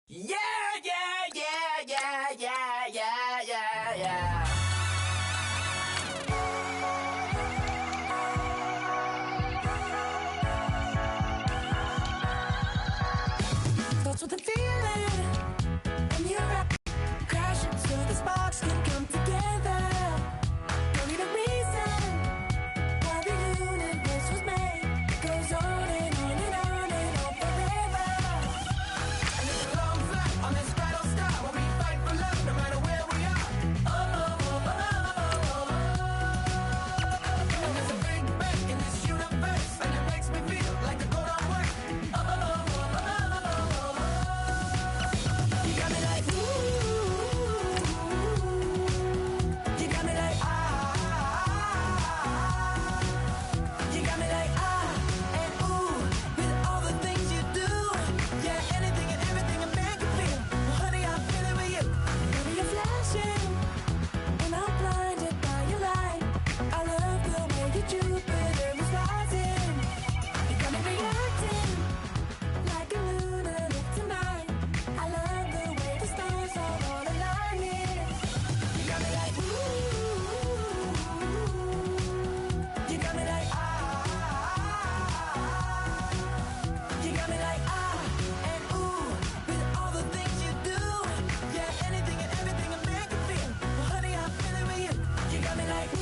Yeah, yeah, yeah, yeah, yeah, yeah, yeah, yeah. Starts with a feeling when you're out, crashing so the sparks can come together. Don't need a reason why the universe was made. It goes on and on and on and on forever. And it's a long flight on this battle star where we fight for love no matter where we are. Oh, oh, oh, oh. And there's a big bang in this universe, and it makes me feel like the go don't work. Oh, oh, oh, oh, oh. You got me like ooh. You got me like You got me like and ooh with all the things you do. Yeah, anything and everything a man can feel. Well, honey, I'm feeling with you. Baby, you're flashing, and I'm blinded by your light. I love the way your Jupiter is rising. You got me reacting like a lunatic tonight. I love the way the stars are all aligning. You got me like ooh. You got me like You got me like and ooh with all the things you do. Yeah, anything and everything a man can feel. Well, honey, I'm feeling with you. You got me like ooh.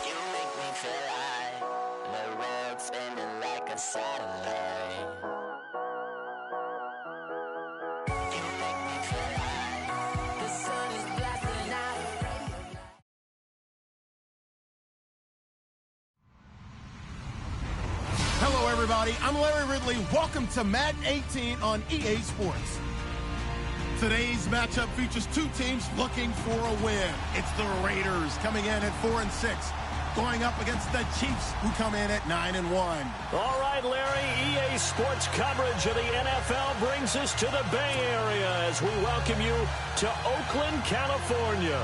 You make me feel like the world's spinning like a satellite. You make me feel like The sun is blasting out. Hello, everybody. I'm Larry Ridley. Welcome to Madden 18 on EA Sports. Today's matchup features two teams looking for a win. It's the Raiders coming in at 4-6, going up against the Chiefs, who come in at 9-1. All right, Larry, EA Sports coverage of the NFL brings us to the Bay Area as we welcome you to Oakland, California.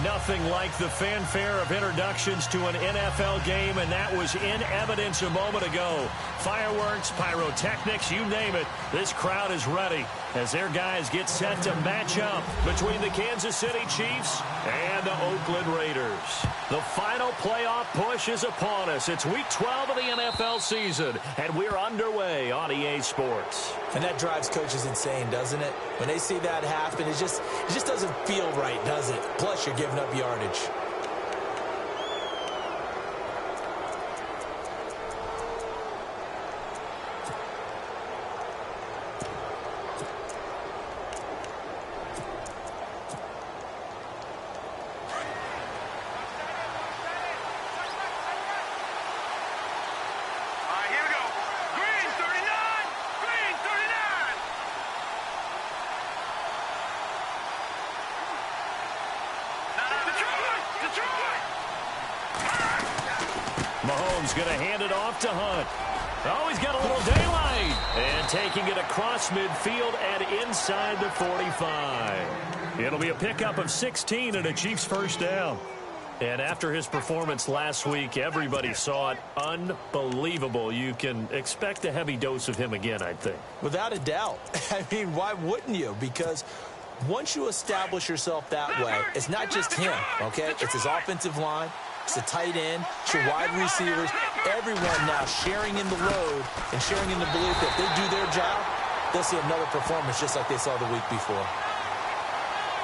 Nothing like the fanfare of introductions to an NFL game, and that was in evidence a moment ago. Fireworks, pyrotechnics, you name it. This crowd is ready as their guys get set to match up between the Kansas City Chiefs and the Oakland Raiders. The final playoff push is upon us. It's week 12 of the NFL season, and we're underway on EA Sports. And that drives coaches insane, doesn't it? When they see that happen, it just doesn't feel right, does it? Plus, you're giving up yardage. All right, here we go. Green 39. Green 39. Detroit. Mahomes going to hand it off to Hunt. Oh, he's got a little daylight. And taking it across midfield and inside the 45. It'll be a pickup of 16 and a Chiefs first down. And after his performance last week, everybody saw it. Unbelievable. You can expect a heavy dose of him again, I think. Without a doubt. I mean, why wouldn't you? Because once you establish yourself that way, it's not just him, okay? It's his offensive line. It's the tight end. It's your wide receivers. Everyone now sharing in the load and sharing in the belief that if they do their job, they'll see another performance just like they saw the week before.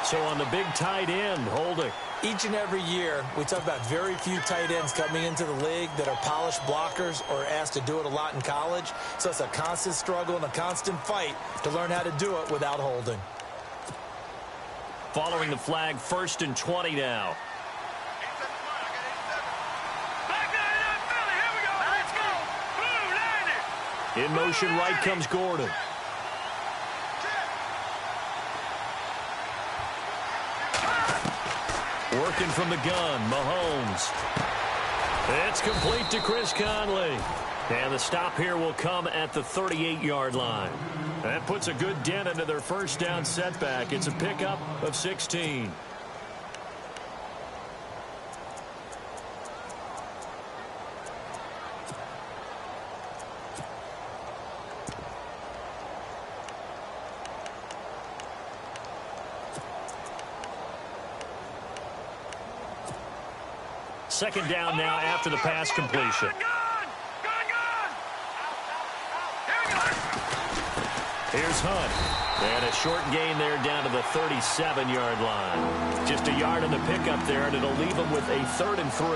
So on the big tight end, Holding. Each and every year, we talk about very few tight ends coming into the league that are polished blockers or asked to do it a lot in college. So it's a constant struggle and a constant fight to learn how to do it without holding. Following the flag, 1st and 20 now. Back 99 Philly. Here we go. Let's go. Blue 90. In motion, right comes Gordon. Working from the gun, Mahomes. It's complete to Chris Conley. And the stop here will come at the 38-yard line. That puts a good dent into their first down setback. It's a pickup of 16. second down now after the pass completion. Here's Hunt. And a short gain there down to the 37-yard line. Just a yard on the pickup there, and it'll leave them with a 3rd and 3.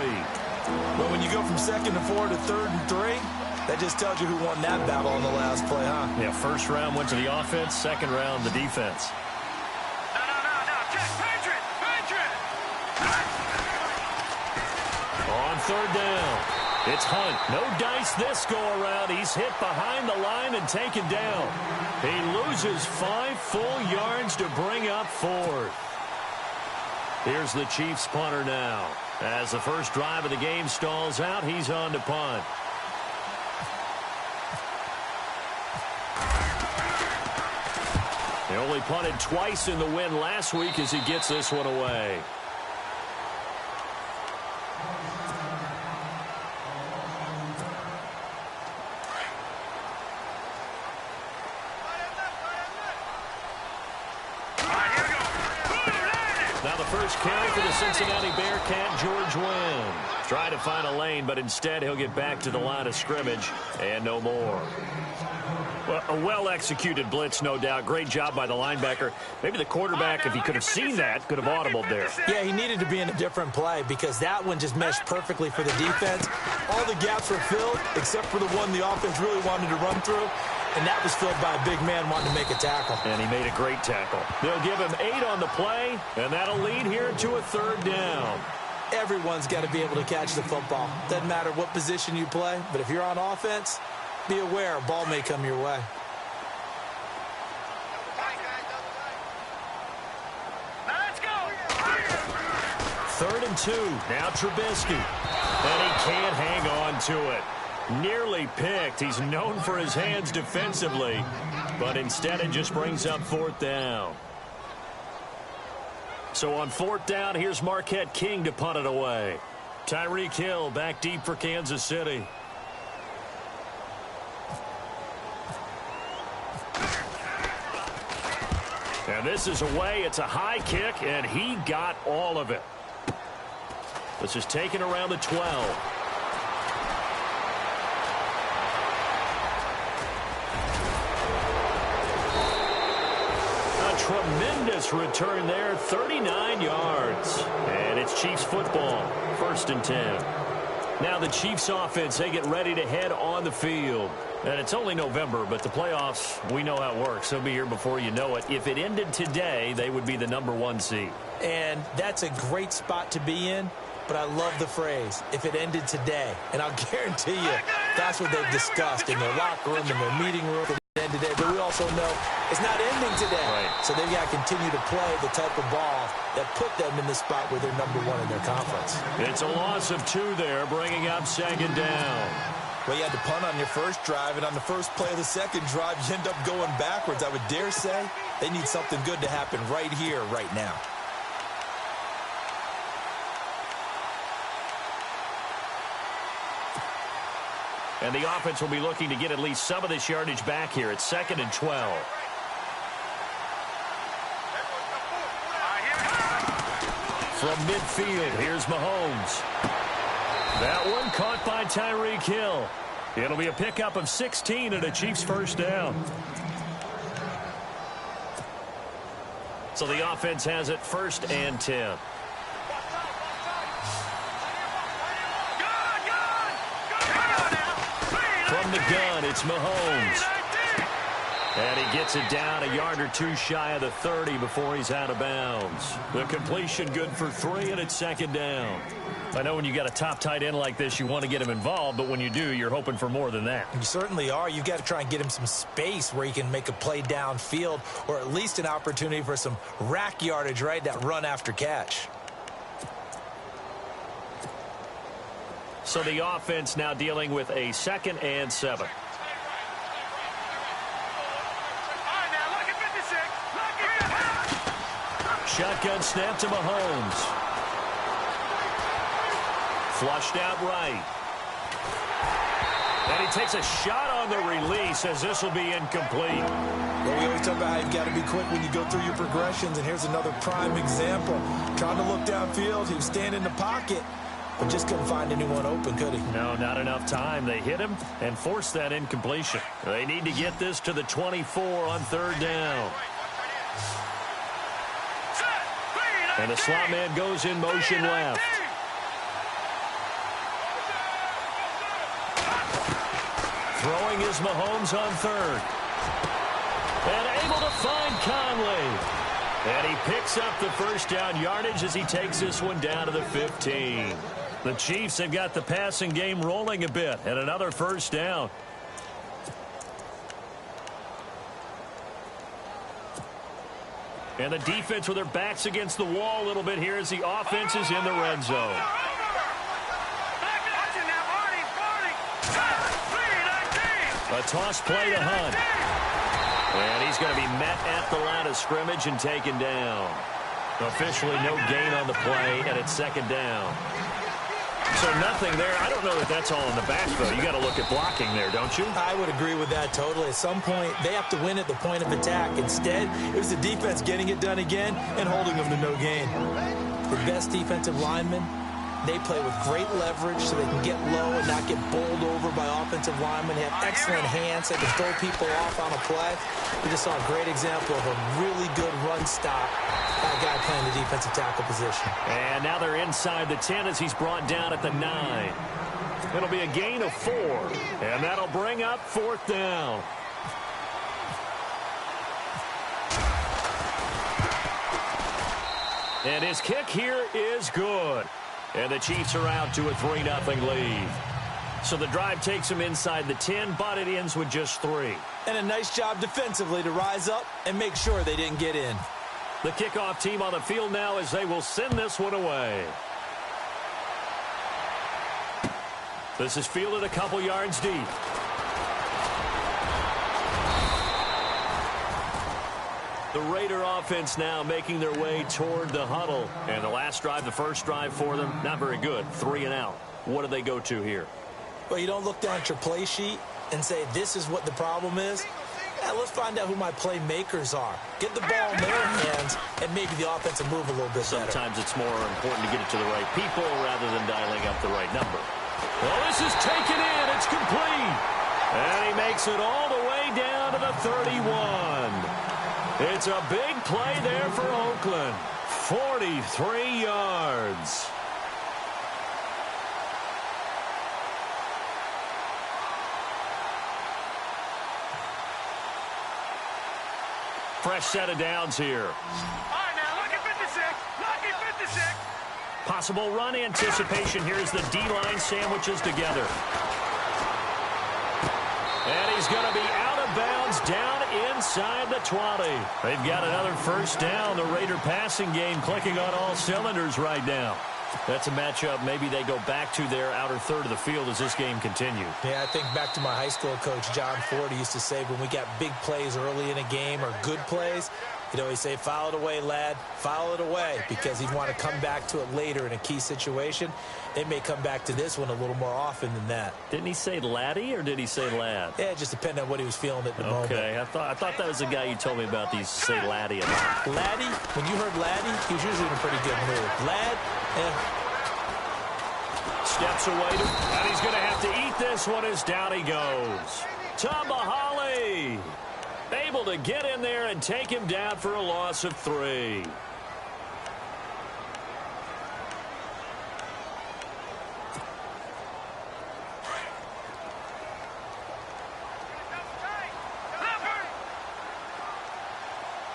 Well, when you go from 2nd and 4 to 3rd and 3, that just tells you who won that battle on the last play, huh? Yeah, first round went to the offense, second round the defense. No. Check. Patriot. On 3rd down, it's Hunt. No dice this go-around. He's hit behind the line and taken down. He loses 5 full yards to bring up 4th. Here's the Chiefs punter now. As the first drive of the game stalls out, he's on to punt. He only punted twice in the win last week as he gets this one away. Now the first carry for the Cincinnati Bearcat, George Wynn. Trying to find a lane, but instead he'll get back to the line of scrimmage and no more. Well, a well-executed blitz, no doubt. Great job by the linebacker. Maybe the quarterback, if he could have seen that, could have audibled there. Yeah, he needed to be in a different play because that one just meshed perfectly for the defense. All the gaps were filled except for the one the offense really wanted to run through, and that was filled by a big man wanting to make a tackle. And he made a great tackle. They'll give him 8 on the play, and that'll lead here to a 3rd down. Everyone's got to be able to catch the football. Doesn't matter what position you play, but if you're on offense, be aware a ball may come your way. Let's go. 3rd and 2. Now Trubisky. And he can't hang on to it. Nearly picked. He's known for his hands defensively, but instead it just brings up 4th down. So on 4th down, here's Marquette King to punt it away. Tyreek Hill back deep for Kansas City. And this is away. It's a high kick, and he got all of it. This is taken around the 12. Tremendous return there, 39 yards. And it's Chiefs football, 1st and 10. Now the Chiefs offense, they get ready to head on the field. And it's only November, but the playoffs, we know how it works. They'll be here before you know it. If it ended today, they would be the #1 seed. And that's a great spot to be in, but I love the phrase, if it ended today. And I'll guarantee you, that's what they've discussed in their locker room, in their meeting room. Today, but we also know it's not ending today. Right. So they've got to continue to play the type of ball that put them in the spot where they're #1 in their conference. It's a loss of 2 there, bringing up 2nd down. Well, you had to punt on your first drive, and on the first play of the second drive, you end up going backwards. I would dare say they need something good to happen right here, right now. And the offense will be looking to get at least some of this yardage back here. It's 2nd and 12. From midfield, here's Mahomes. That one caught by Tyreek Hill. It'll be a pickup of 16 and a Chiefs 1st down. So the offense has it 1st and 10. From the gun, it's Mahomes. And he gets it down a yard or 2 shy of the 30 before he's out of bounds. The completion good for 3, and it's 2nd down. I know when you got a top tight end like this, you want to get him involved, but when you do, you're hoping for more than that. You certainly are. You've got to try and get him some space where he can make a play downfield, or at least an opportunity for some rack yardage, right? That run after catch. So the offense now dealing with a 2nd and 7. Shotgun snap to Mahomes. Flushed out right. And he takes a shot on the release as this will be incomplete. Well, we always talk about how you've got to be quick when you go through your progressions, and here's another prime example. Trying to look downfield, he was standing in the pocket, but just couldn't find anyone open, could he? No, not enough time. They hit him and forced that incompletion. They need to get this to the 24 on third down. And the slot man goes in motion left. Throwing is Mahomes on third. And able to find Conley. And he picks up the first down yardage as he takes this one down to the 15. The Chiefs have got the passing game rolling a bit. And another first down. And the defense with their backs against the wall a little bit here as the offense is in the red zone. A toss play to Hunt. And he's going to be met at the line of scrimmage and taken down. Officially no gain on the play, and it's second down. So nothing there. I don't know that that's all in the back, though. You got to look at blocking there, don't you? I would agree with that totally. At some point, they have to win at the point of attack. Instead, it was the defense getting it done again and holding them to no gain. The best defensive linemen, they play with great leverage so they can get low and not get bowled over by offensive linemen. They have excellent hands. They can throw people off on a play. We just saw a great example of a really good run stop by a guy playing the defensive tackle position. And now they're inside the 10 as he's brought down at the 9. It'll be a gain of 4. And that'll bring up fourth down. And his kick here is good. And the Chiefs are out to a 3-0 lead. So the drive takes them inside the 10, but it ends with just 3. And a nice job defensively to rise up and make sure they didn't get in. The kickoff team on the field now as they will send this one away. This is fielded a couple yards deep. The Raider offense now making their way toward the huddle. And the last drive, the first drive for them, not very good. 3 and out. What do they go to here? Well, you don't look down at your play sheet and say, this is what the problem is. Yeah, let's find out who my playmakers are. Get the ball in their hands, and maybe the offense will move a little bit better. Sometimes it's more important to get it to the right people rather than dialing up the right number. Well, this is taken in. It's complete. And he makes it all the way down to the 31. It's a big play there for Oakland. 43 yards. Fresh set of downs here. All right, now, look at 56. Look at 56. Possible run anticipation here as the D-line sandwiches together. And he's going to be out of bounds down inside the 20. They've got another first down. The Raider passing game clicking on all cylinders right now. That's a matchup maybe they go back to their outer third of the field as this game continues. Yeah, I think back to my high school coach, John Ford, used to say when we got big plays early in a game or good plays, he'd always say, foul it away, lad, foul it away, because he'd want to come back to it later in a key situation. They may come back to this one a little more often than that. Didn't he say laddie or did he say lad? Yeah, it just depended on what he was feeling at the moment. Okay, I thought that was the guy you told me about these say laddie about. Laddie, when you heard laddie, he was usually in a pretty good mood. Lad, Steps away, and he's going to have to eat this one as down he goes. Tambahali able to get in there and take him down for a loss of 3.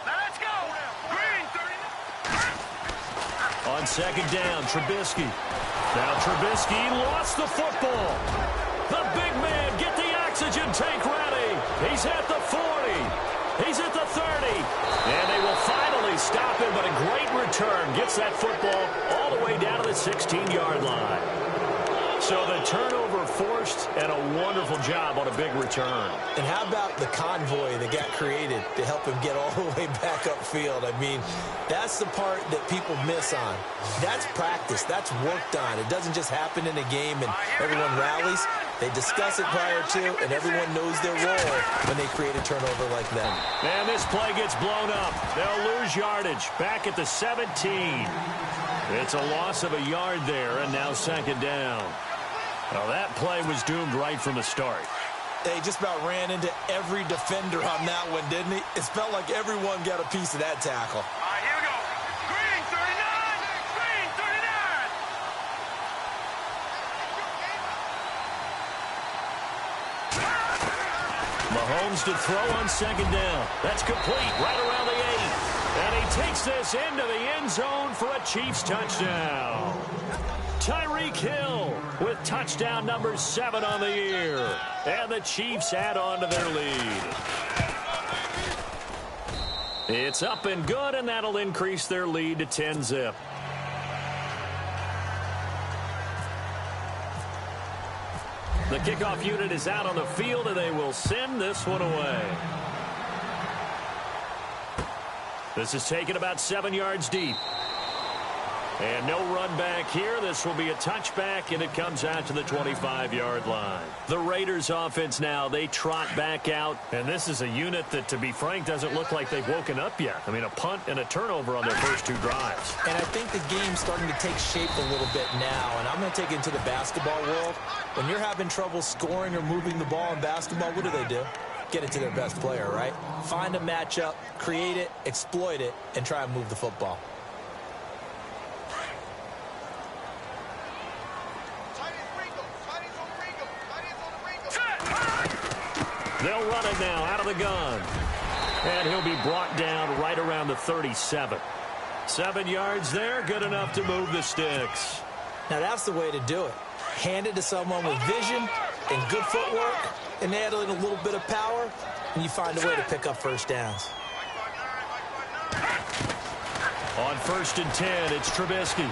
Let's go. Green, 30. On second down, Trubisky. Now Trubisky lost the football. The big man, get the oxygen tank ready. He's at the 40. He's at the 30. And they will finally stop him, but a great return. Gets that football all the way down to the 16-yard line. So the turnover forced and a wonderful job on a big return. And how about the convoy that got created to help him get all the way back upfield? I mean, that's the part that people miss on. That's practice. That's worked on. It doesn't just happen in a game and everyone rallies. They discuss it prior to, and everyone knows their role when they create a turnover like that. And this play gets blown up. They'll lose yardage back at the 17. It's a loss of a yard there, and now second down. Well, that play was doomed right from the start. They just about ran into every defender on that one, didn't he? It felt like everyone got a piece of that tackle. All right, here we go. Green 39. Green 39. Mahomes to throw on second down. That's complete right around the 8. And he takes this into the end zone for a Chiefs touchdown. Tyreek Hill with touchdown number 7 on the year. And the Chiefs add on to their lead. It's up and good, and that'll increase their lead to 10-zip. The kickoff unit is out on the field, and they will send this one away. This is taken about 7 yards deep. And no run back here. This will be a touchback, and it comes out to the 25-yard line. The Raiders offense now, they trot back out. And this is a unit that, to be frank, doesn't look like they've woken up yet. I mean, a punt and a turnover on their first 2 drives. And I think the game's starting to take shape a little bit now. And I'm going to take it into the basketball world. When you're having trouble scoring or moving the ball in basketball, what do? Get it to their best player, right? Find a matchup, create it, exploit it, and try and move the football. They'll run it now out of the gun. And he'll be brought down right around the 37. 7 yards there, good enough to move the sticks. Now that's the way to do it. Hand it to someone with vision and good footwork, and add in a little bit of power, and you find a way to pick up first downs. On 1st and 10, it's Trubisky.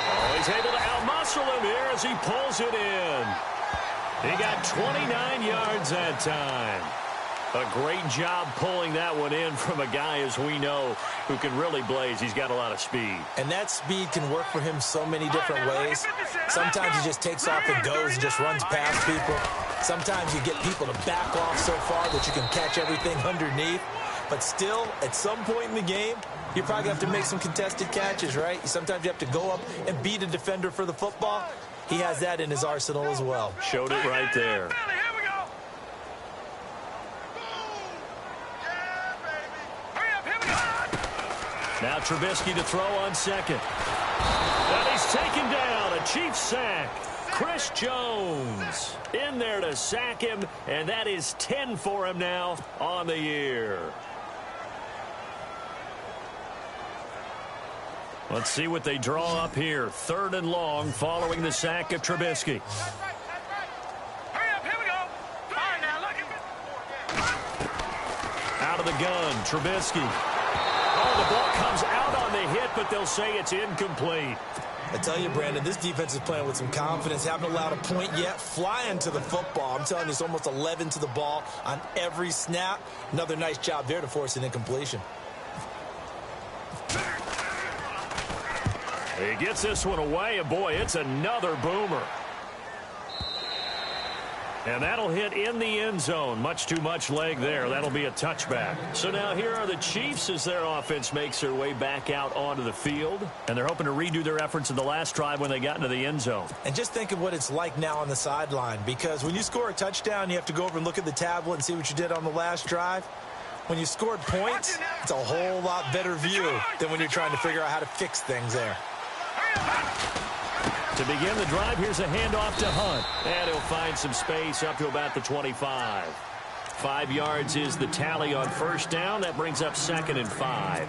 Oh, he's able to outmuscle him here as he pulls it in. He got 29 yards that time. A great job pulling that one in from a guy, as we know, who can really blaze. He's got a lot of speed. And that speed can work for him so many different ways. Sometimes he just takes off and goes and just runs past people. Sometimes you get people to back off so far that you can catch everything underneath. But still, at some point in the game, you probably have to make some contested catches, right? Sometimes you have to go up and beat a defender for the football. He has that in his arsenal as well. Showed it right there. Here we go. Hurry up, here we go. Now Trubisky to throw on second. And he's taken down. A Chiefs sack. Chris Jones in there to sack him, and that is 10 for him now on the year. Let's see what they draw up here. 3rd and long following the sack of Trubisky. Hurry up, here we go. All right, now look at Out of the gun, Trubisky. Oh, the ball comes out on the hit, but they'll say it's incomplete. I tell you, Brandon, this defense is playing with some confidence. Haven't allowed a point yet. Flying to the football. I'm telling you, it's almost 11 to the ball on every snap. Another nice job there to force an incompletion. He gets this one away, and boy, it's another boomer. And that'll hit in the end zone. Much too much leg there. That'll be a touchback. So now here are the Chiefs as their offense makes their way back out onto the field. And they're hoping to redo their efforts in the last drive when they got into the end zone. And just think of what it's like now on the sideline. Because when you score a touchdown, you have to go over and look at the tablet and see what you did on the last drive. When you scored points, it's a whole lot better view than when you're trying to figure out how to fix things there. To begin the drive, here's a handoff to Hunt. And he'll find some space up to about the 25. 5 yards is the tally on first down. That brings up 2nd and 5.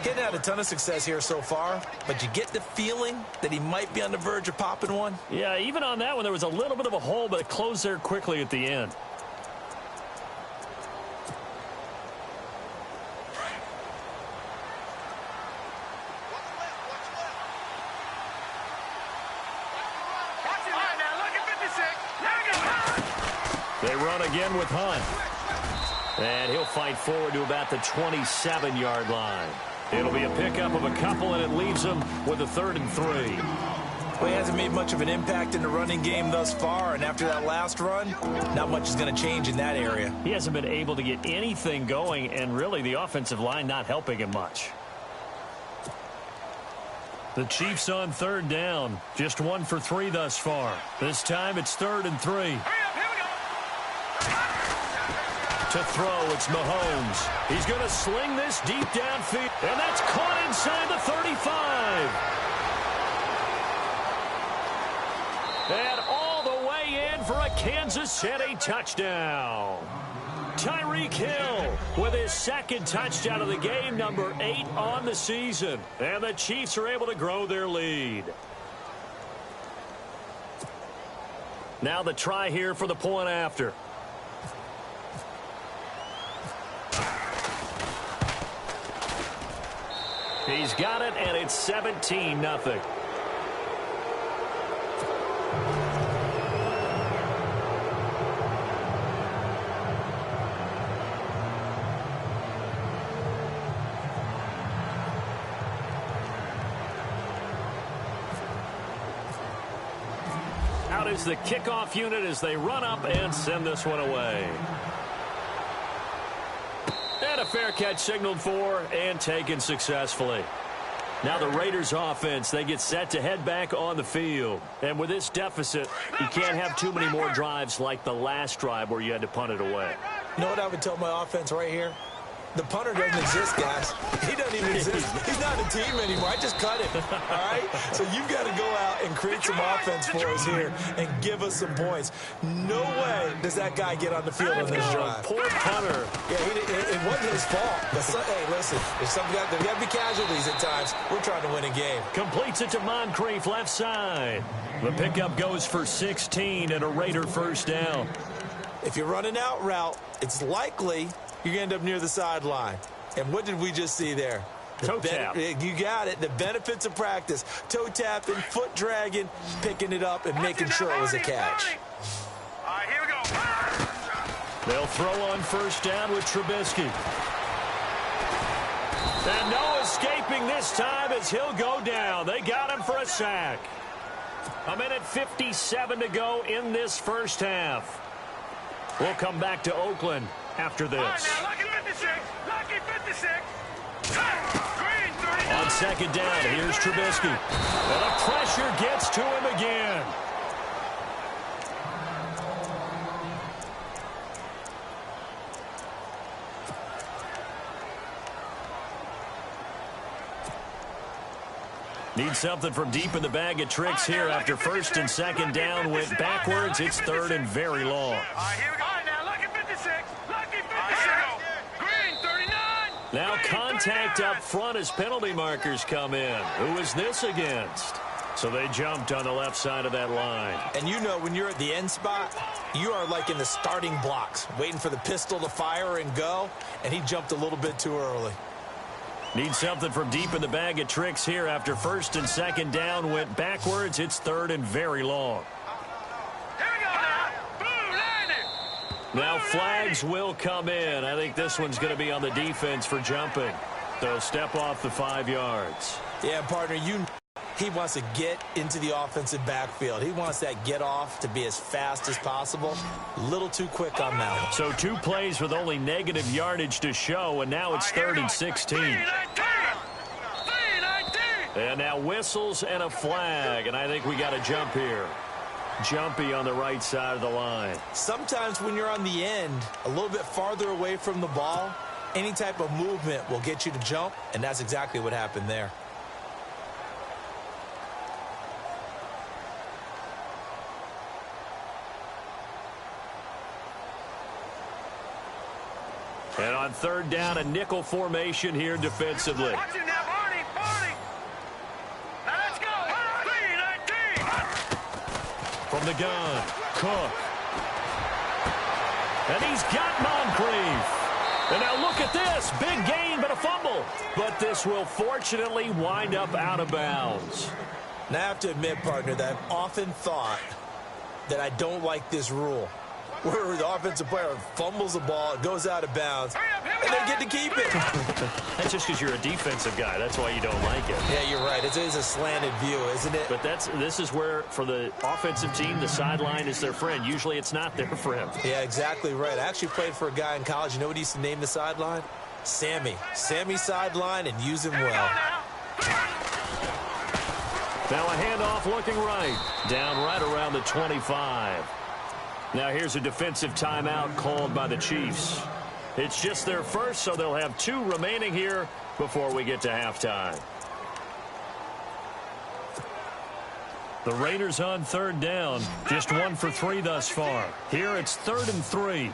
Hitting out a ton of success here so far, but you get the feeling that he might be on the verge of popping one. Yeah, even on that one, there was a little bit of a hole, but it closed there quickly at the end. They run again with Hunt. And he'll fight forward to about the 27-yard line. It'll be a pickup of a couple, and it leaves him with a 3rd and 3. Well, he hasn't made much of an impact in the running game thus far, and after that last run, not much is going to change in that area. He hasn't been able to get anything going, and really the offensive line not helping him much. The Chiefs on third down. Just 1 for 3 thus far. This time it's 3rd and 3. Hurry up, here we go. To throw, it's Mahomes. He's going to sling this deep downfield. And that's caught inside the 35. And all the way in for a Kansas City touchdown. Tyreek Hill with his 2nd touchdown of the game, number 8 on the season. And the Chiefs are able to grow their lead. Now the try here for the point after. He's got it, and it's 17-0. Out is the kickoff unit as they run up and send this one away. And a fair catch signaled for and taken successfully. Now the Raiders offense, they get set to head back on the field. And with this deficit, you can't have too many more drives like the last drive where you had to punt it away. You know what I would tell my offense right here? The punter doesn't exist, guys. He doesn't even exist. He's not a team anymore. I just cut him, all right? So you've got to go out and create some offense for us here and give us some points. No way does that guy get on the field on this drive. Poor punter. Yeah, it wasn't his fault. Hey, listen, there's got to be casualties at times. We're trying to win a game. Completes it to Moncrief, left side. The pickup goes for 16 and a Raider first down. If you're running out route, it's likely you're going to end up near the sideline. And what did we just see there? Toe tap. You got it. The benefits of practice. Toe tapping, foot dragging, picking it up, and making sure it was a catch. All right, here we go. They'll throw on first down with Trubisky. And no escaping this time as he'll go down. They got him for a sack. 1:57 to go in this first half. We'll come back to Oakland after this. All right, now, lucky 56. Lucky 56. Green, 39. On second down, here's Trubisky. And the pressure gets to him again. Need something from deep in the bag of tricks here after first and second down went backwards. It's 3rd and very long. All right, here we go. All right, now, lucky 56. Lucky 56. Green, 39. Now Green, contact 39. up front as penalty markers come in. Who is this against? So they jumped on the left side of that line. And you know when you're at the end spot, you are like in the starting blocks, waiting for the pistol to fire and go, and he jumped a little bit too early. Need something from deep in the bag of tricks here after first and second down went backwards. It's 3rd and very long. Here we go now. Blue landing. Now flags will come in. I think this one's going to be on the defense for jumping. They'll step off the 5 yards. Yeah, partner, he wants to get into the offensive backfield. He wants that get off to be as fast as possible. A little too quick on that one. So 2 plays with only negative yardage to show, and now it's 3rd and 16. 319. And now whistles and a flag, and I think we got a jump here. Jumpy on the right side of the line. Sometimes when you're on the end, a little bit farther away from the ball, any type of movement will get you to jump, and that's exactly what happened there. And on third down, a nickel formation here defensively. Watch him now, Barney. Barney. Now let's go. 319. From the gun, Cook. And he's got Moncrief. And now look at this. Big gain, but a fumble. But this will fortunately wind up out of bounds. Now, I have to admit, partner, that I've often thought that I don't like this rule, where the offensive player fumbles the ball, it goes out of bounds, and they get to keep it. That's just because you're a defensive guy. That's why you don't like it. Yeah, you're right. It is a slanted view, isn't it? But this is where, for the offensive team, the sideline is their friend. Usually it's not their friend. Yeah, exactly right. I actually played for a guy in college. You know what he used to name the sideline? Sammy. Sammy sideline, and use him well. Now a handoff looking right. Down right around the 25. Now here's a defensive timeout called by the Chiefs. It's just their first, so they'll have 2 remaining here before we get to halftime. The Raiders on 3rd down. Just 1 for 3 thus far. Here it's 3rd and 3.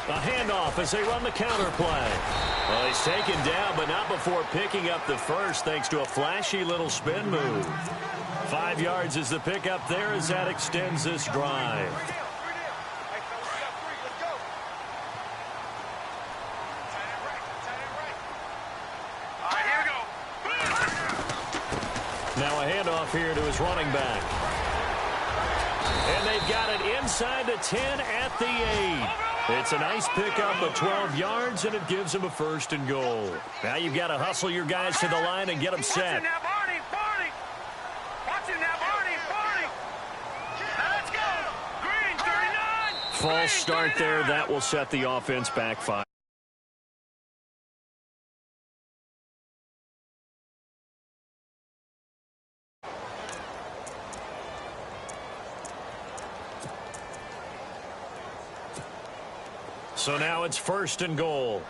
A handoff as they run the counter play. Well, he's taken down, but not before picking up the first thanks to a flashy little spin move. 5 yards is the pickup there as that extends this drive. Now a handoff here to his running back. And they've got it inside the 10 at the 8. It's a nice pickup of 12 yards, and it gives them a 1st and goal. Now you've got to hustle your guys to the line and get them set. False start there. That will set the offense back 5. So now it's 1st and goal.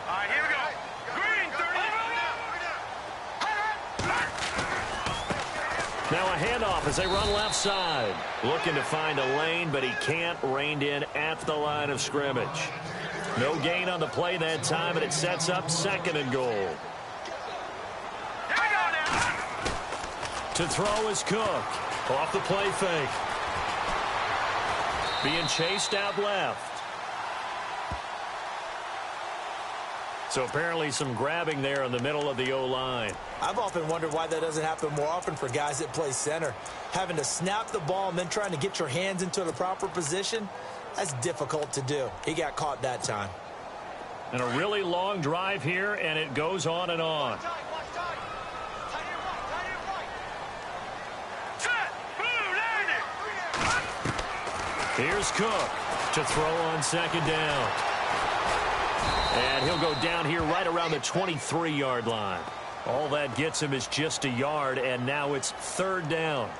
All right, here we go. Green, 30. Now a handoff as they run left side. Looking to find a lane, but he can't. Reined in at the line of scrimmage. No gain on the play that time, and it sets up 2nd and goal. Here we go now. To throw is Cook. Off the play fake. Being chased out left. So apparently some grabbing there in the middle of the O-line. I've often wondered why that doesn't happen more often for guys that play center. Having to snap the ball and then trying to get your hands into the proper position, that's difficult to do. He got caught that time. And a really long drive here, and it goes on and on. Here's Cook to throw on 2nd down. And he'll go down here right around the 23-yard line. All that gets him is just a yard, and now it's 3rd down.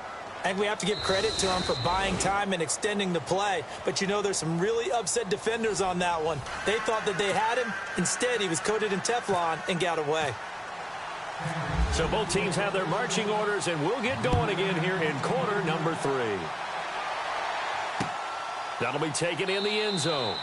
And we have to give credit to him for buying time and extending the play. But, you know, there's some really upset defenders on that one. They thought that they had him. Instead, he was coated in Teflon and got away. So both teams have their marching orders, and we'll get going again here in quarter number 3. That'll be taken in the end zone.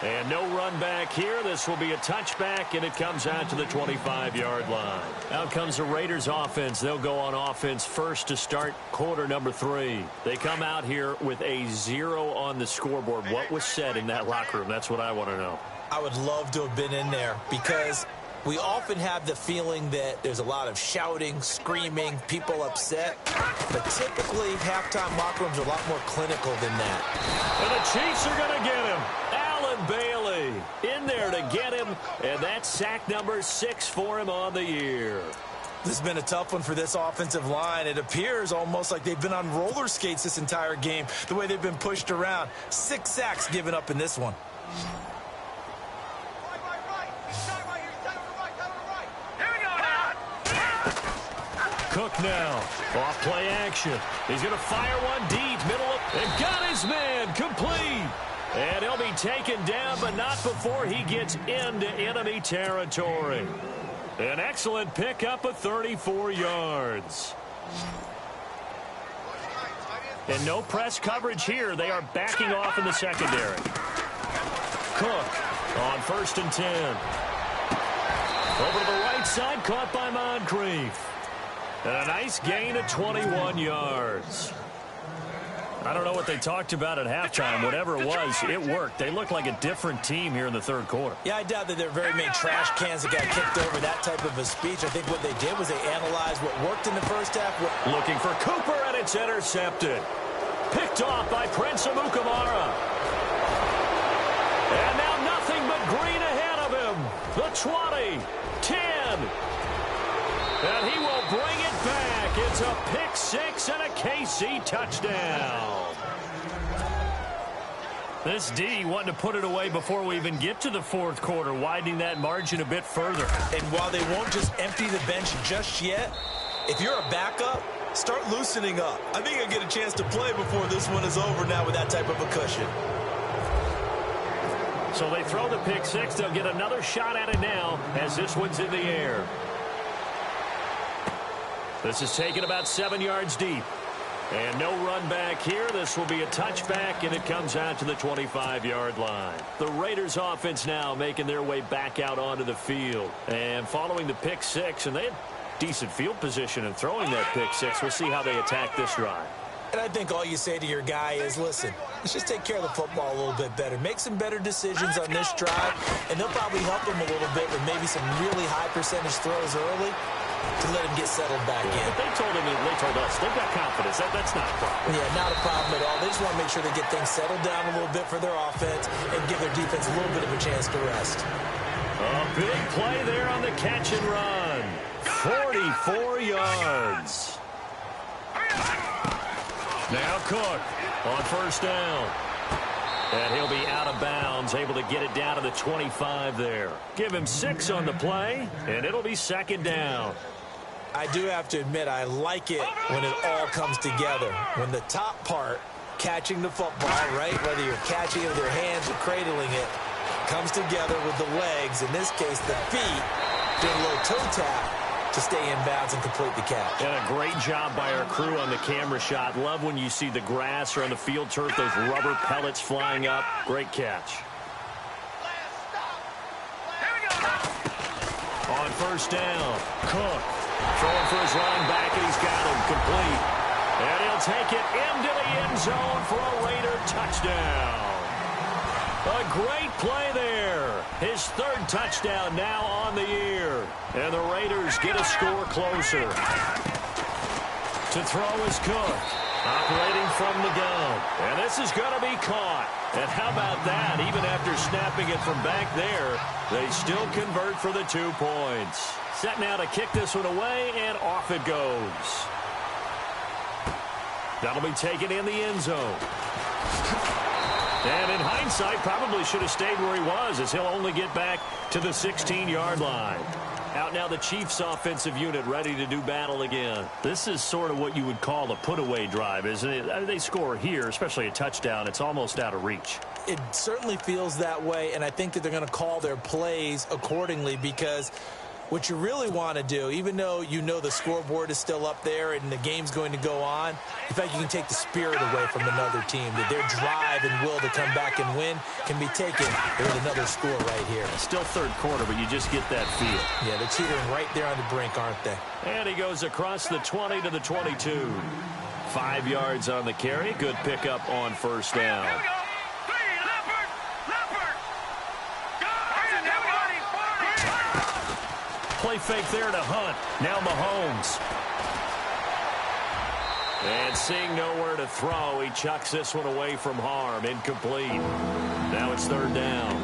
And no run back here. This will be a touchback, and it comes out to the 25-yard line. Out comes the Raiders offense. They'll go on offense first to start quarter number 3. They come out here with a 0 on the scoreboard. What was said in that locker room? That's what I want to know. I would love to have been in there because we often have the feeling that there's a lot of shouting, screaming, people upset. But typically, halftime locker rooms are a lot more clinical than that. And the Chiefs are going to get him. Allen Bailey in there to get him. And that's sack number 6 for him on the year. This has been a tough one for this offensive line. It appears almost like they've been on roller skates this entire game, the way they've been pushed around. 6 sacks given up in this one. Cook now, off play action. He's going to fire one deep, middle of, and got his man complete. And he'll be taken down, but not before he gets into enemy territory. An excellent pickup of 34 yards. And no press coverage here. They are backing off in the secondary. Cook on 1st and 10. Over to the right side, caught by Moncrief. And a nice gain of 21 yards. I don't know what they talked about at halftime. Whatever it was, it worked. They look like a different team here in the 3rd quarter. Yeah, I doubt that there are very many trash cans that got kicked over that type of a speech. I think what they did was they analyzed what worked in the first half. Looking for Cooper, and it's intercepted. Picked off by Prince Amukamara. And now nothing but green ahead of him. The 20, 10. And he will bring it back. It's a pick 6 and a KC touchdown. This D wanting to put it away before we even get to the fourth quarter, widening that margin a bit further. And while they won't just empty the bench just yet, if you're a backup, start loosening up. I think you'll get a chance to play before this one is over now with that type of a cushion. So they throw the pick six. They'll get another shot at it now as this one's in the air. This is taken about 7 yards deep. And no run back here. This will be a touchback, and it comes out to the 25-yard line. The Raiders offense now making their way back out onto the field. And following the pick six, and they had decent field position in throwing that pick six. We'll see how they attack this drive. And I think all you say to your guy is, listen, let's just take care of the football a little bit better. Make some better decisions on this drive, and they'll probably help him a little bit with maybe some really high percentage throws early to let him get settled back in. But they told us they've got confidence. That's not a problem. Yeah, not a problem at all. They just want to make sure they get things settled down a little bit for their offense and give their defense a little bit of a chance to rest. A big play there on the catch and run. 44 yards. Now Cook on first down. And he'll be out of bounds, able to get it down to the 25 there. Give him 6 on the play, and it'll be second down. I do have to admit, I like it when it all comes together. When the top part, catching the football, right, whether you're catching it with your hands or cradling it, comes together with the legs, in this case the feet, doing a little toe tap to stay in bounds and complete the catch. And a great job by our crew on the camera shot. Love when you see the grass or on the field turf, those rubber pellets flying up. Great catch. On first down, Cook throwing for his running back, and he's got him complete. And he'll take it into the end zone for a Raider touchdown. A great play there. His third touchdown now on the year. And the Raiders get a score closer. To throw is Cook. Operating from the gun. And this is going to be caught. And how about that? Even after snapping it from back there, they still convert for the 2 points. Set now to kick this one away, and off it goes. That'll be taken in the end zone. And in hindsight, probably should have stayed where he was, as he'll only get back to the 16-yard line. Out now the Chiefs offensive unit ready to do battle again. This is sort of what you would call a put-away drive, isn't it? They score here, especially a touchdown. It's almost out of reach. It certainly feels that way, and I think that they're going to call their plays accordingly, because what you really want to do, even though you know the scoreboard is still up there and the game's going to go on, in fact, you can take the spirit away from another team. That their drive and will to come back and win can be taken with another score right here. Still third quarter, but you just get that feel. Yeah, they're teetering right there on the brink, aren't they? And he goes across the 20 to the 22. 5 yards on the carry. Good pickup on first down. Here we go. 3, Leopard. Go. Everybody. Play fake there to Hunt. Now Mahomes. And seeing nowhere to throw, he chucks this one away from harm. Incomplete. Now it's third down.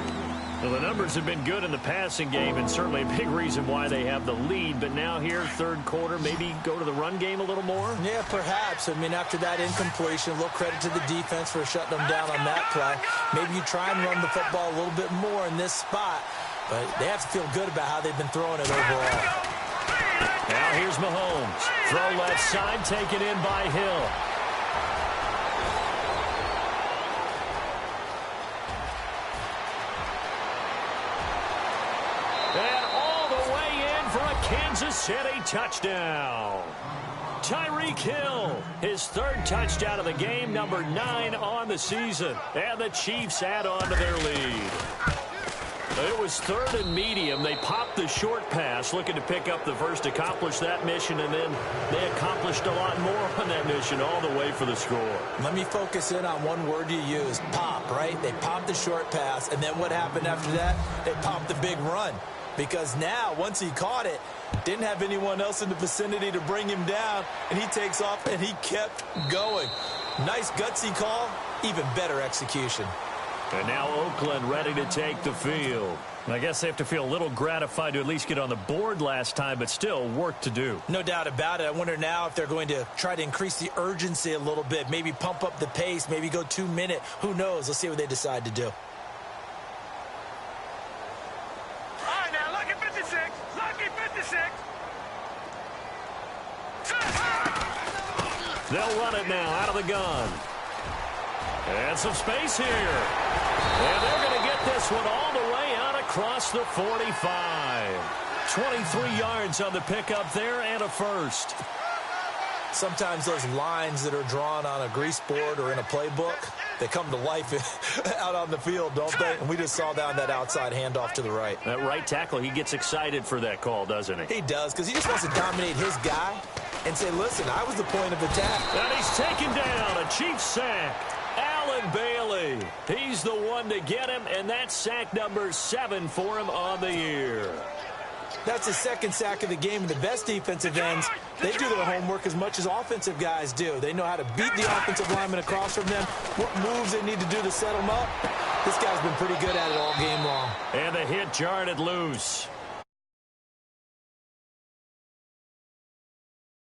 Well, the numbers have been good in the passing game, and certainly a big reason why they have the lead. But now here, third quarter, maybe go to the run game a little more? Yeah, perhaps. I mean, after that incompletion, a little credit to the defense for shutting them down on that play. Maybe you try and run the football a little bit more in this spot. But they have to feel good about how they've been throwing it overall. Now here's Mahomes. Throw left side, taken in by Hill. And all the way in for a Kansas City touchdown. Tyreek Hill, his third touchdown of the game, number 9 on the season. And the Chiefs add on to their lead. It was third and medium. They popped the short pass, looking to pick up the first, accomplish that mission, and then they accomplished a lot more on that mission all the way for the score. Let me focus in on one word you used, pop, right? They popped the short pass, and then what happened after that? They popped the big run. Because now, once he caught it, didn't have anyone else in the vicinity to bring him down, and he takes off, and he kept going. Nice gutsy call, even better execution. And now Oakland ready to take the field. I guess they have to feel a little gratified to at least get on the board last time, but still work to do. No doubt about it. I wonder now if they're going to try to increase the urgency a little bit, maybe pump up the pace, maybe go 2-minute. Who knows? Let's see what they decide to do. All right, now, lucky 56. Lucky 56. They'll run it now out of the gun. And some space here. And they're going to get this one all the way out across the 45. 23 yards on the pickup there and a first. Sometimes those lines that are drawn on a grease board or in a playbook, they come to life out on the field, don't they? And we just saw that on that outside handoff to the right. That right tackle, he gets excited for that call, doesn't he? He does, because he just wants to dominate his guy and say, listen, I was the point of attack. And he's taken down, a Chiefs sack. Allen Bailey, he's the one to get him, and that's sack number 7 for him on the year. That's his second sack of the game, and the best defensive ends, they do their homework as much as offensive guys do. They know how to beat the offensive lineman across from them, what moves they need to do to set them up. This guy's been pretty good at it all game long. And the hit jarred it loose.